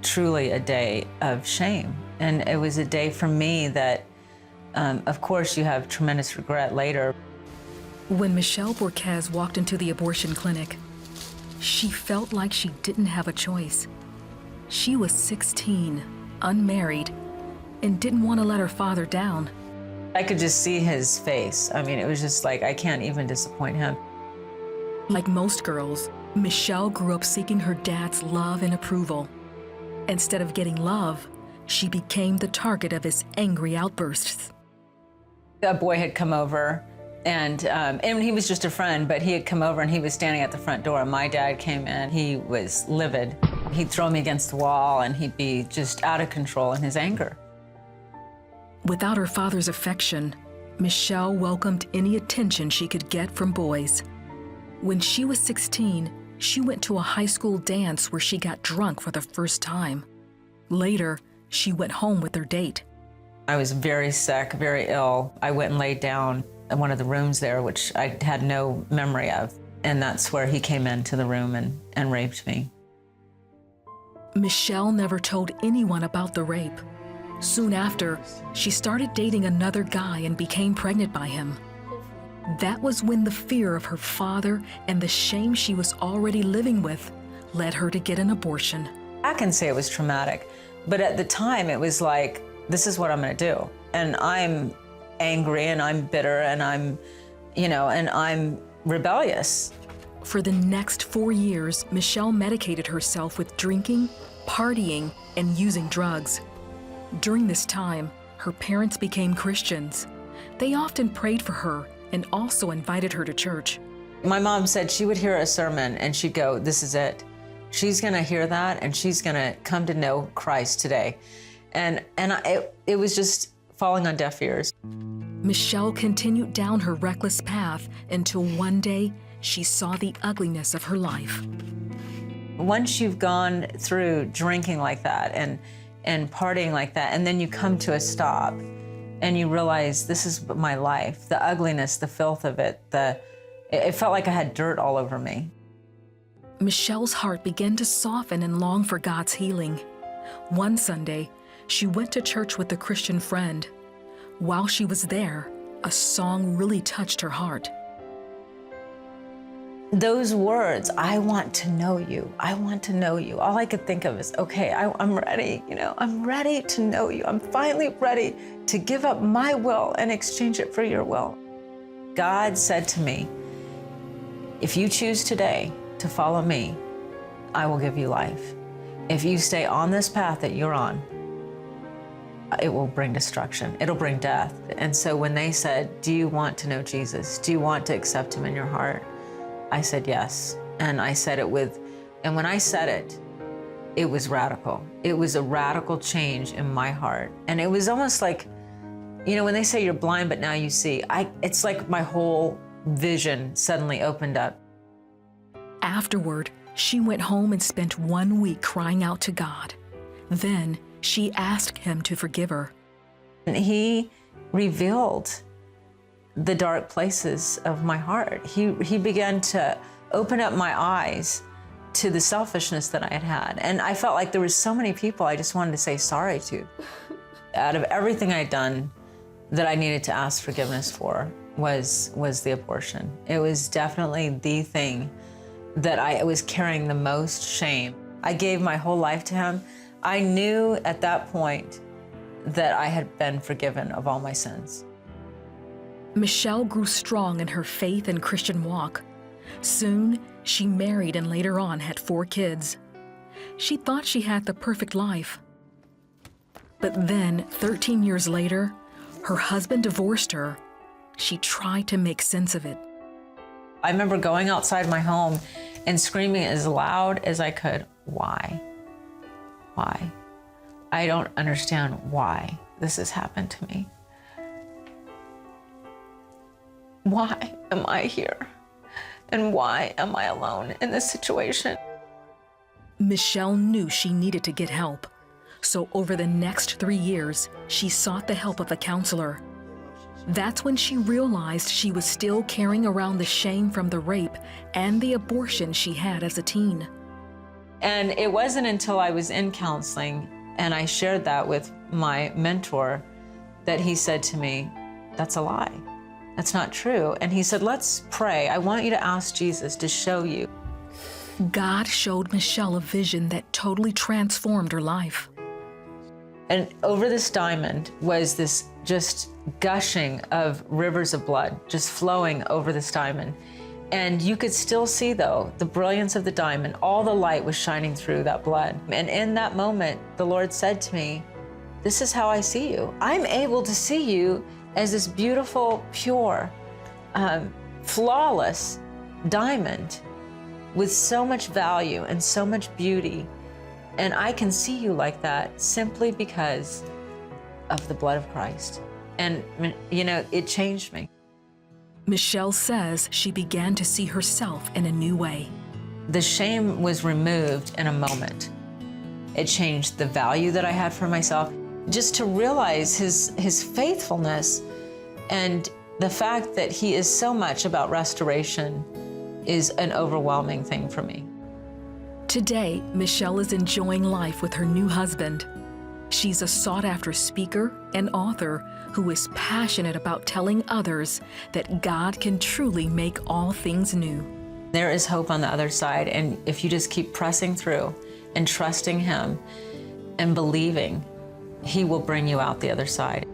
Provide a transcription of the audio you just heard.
truly a day of shame. And it was a day for me that, of course, you have tremendous regret later. When Michelle Borquez walked into the abortion clinic, she felt like she didn't have a choice. She was 16, unmarried, and didn't want to let her father down. I could just see his face. I mean, it was just like, I can't even disappoint him. Like most girls, Michelle grew up seeking her dad's love and approval. Instead of getting love, she became the target of his angry outbursts. A boy had come over, and he was just a friend, but he had come over and he was standing at the front door. My dad came in, he was livid. He'd throw me against the wall and he'd be just out of control in his anger. Without her father's affection, Michelle welcomed any attention she could get from boys. When she was 16, she went to a high school dance where she got drunk for the first time. Later, she went home with her date. I was very sick, very ill. I went and laid down in one of the rooms there, which I had no memory of. And that's where he came into the room and raped me. Michelle never told anyone about the rape. Soon after, she started dating another guy and became pregnant by him. That was when the fear of her father and the shame she was already living with led her to get an abortion. I can say it was traumatic, but at the time it was like, this is what I'm gonna do. And I'm angry and I'm bitter and I'm rebellious. For the next 4 years, Michelle medicated herself with drinking, partying, and using drugs. During this time, her parents became Christians. They often prayed for her and also invited her to church. My mom said she would hear a sermon and she'd go, this is it. She's gonna hear that and she's gonna come to know Christ today. And it was just falling on deaf ears. Michelle continued down her reckless path until one day she saw the ugliness of her life. Once you've gone through drinking like that and partying like that, and then you come to a stop and you realize this is my life, the ugliness, the filth of it, it felt like I had dirt all over me. Michelle's heart began to soften and long for God's healing. One Sunday, she went to church with a Christian friend. While she was there, a song really touched her heart. Those words, I want to know you, I want to know you. All I could think of is, okay, I'm ready, I'm ready to know you. I'm finally ready to give up my will and exchange it for your will. God said to me, if you choose today to follow me, I will give you life. If you stay on this path that you're on, it will bring destruction. It'll bring death. And so when they said, do you want to know Jesus? Do you want to accept him in your heart? I said yes. And I said it and when I said it, it was radical. It was a radical change in my heart. And it was almost like, when they say you're blind, but now you see, it's like my whole vision suddenly opened up. Afterward, she went home and spent 1 week crying out to God. Then she asked him to forgive her. And he revealed the dark places of my heart. He began to open up my eyes to the selfishness that I had had. And I felt like there was so many people I just wanted to say sorry to. Out of everything I'd done that I needed to ask forgiveness for was the abortion. It was definitely the thing that I was carrying the most shame. I gave my whole life to him. I knew at that point that I had been forgiven of all my sins. Michelle grew strong in her faith and Christian walk. Soon, she married and later on had 4 kids. She thought she had the perfect life. But then, 13 years later, her husband divorced her. She tried to make sense of it. I remember going outside my home and screaming as loud as I could, why? Why? I don't understand why this has happened to me. Why am I here? And why am I alone in this situation? Michelle knew she needed to get help. So over the next 3 years, she sought the help of a counselor. That's when she realized she was still carrying around the shame from the rape and the abortion she had as a teen. And it wasn't until I was in counseling and I shared that with my mentor that he said to me, that's a lie. That's not true. And he said, let's pray. I want you to ask Jesus to show you. God showed Michelle a vision that totally transformed her life. And over this diamond was this just gushing of rivers of blood, just flowing over this diamond. And you could still see, though, the brilliance of the diamond. All the light was shining through that blood. And in that moment, the Lord said to me, this is how I see you. I'm able to see you as this beautiful, pure, flawless diamond with so much value and so much beauty. And I can see you like that simply because of the blood of Christ. And, you know, it changed me. Michelle says she began to see herself in a new way. The shame was removed in a moment. It changed the value that I had for myself. Just to realize his faithfulness and the fact that he is so much about restoration is an overwhelming thing for me. Today, Michelle is enjoying life with her new husband. She's a sought-after speaker and author who is passionate about telling others that God can truly make all things new. There is hope on the other side, and if you just keep pressing through and trusting him and believing, he will bring you out the other side.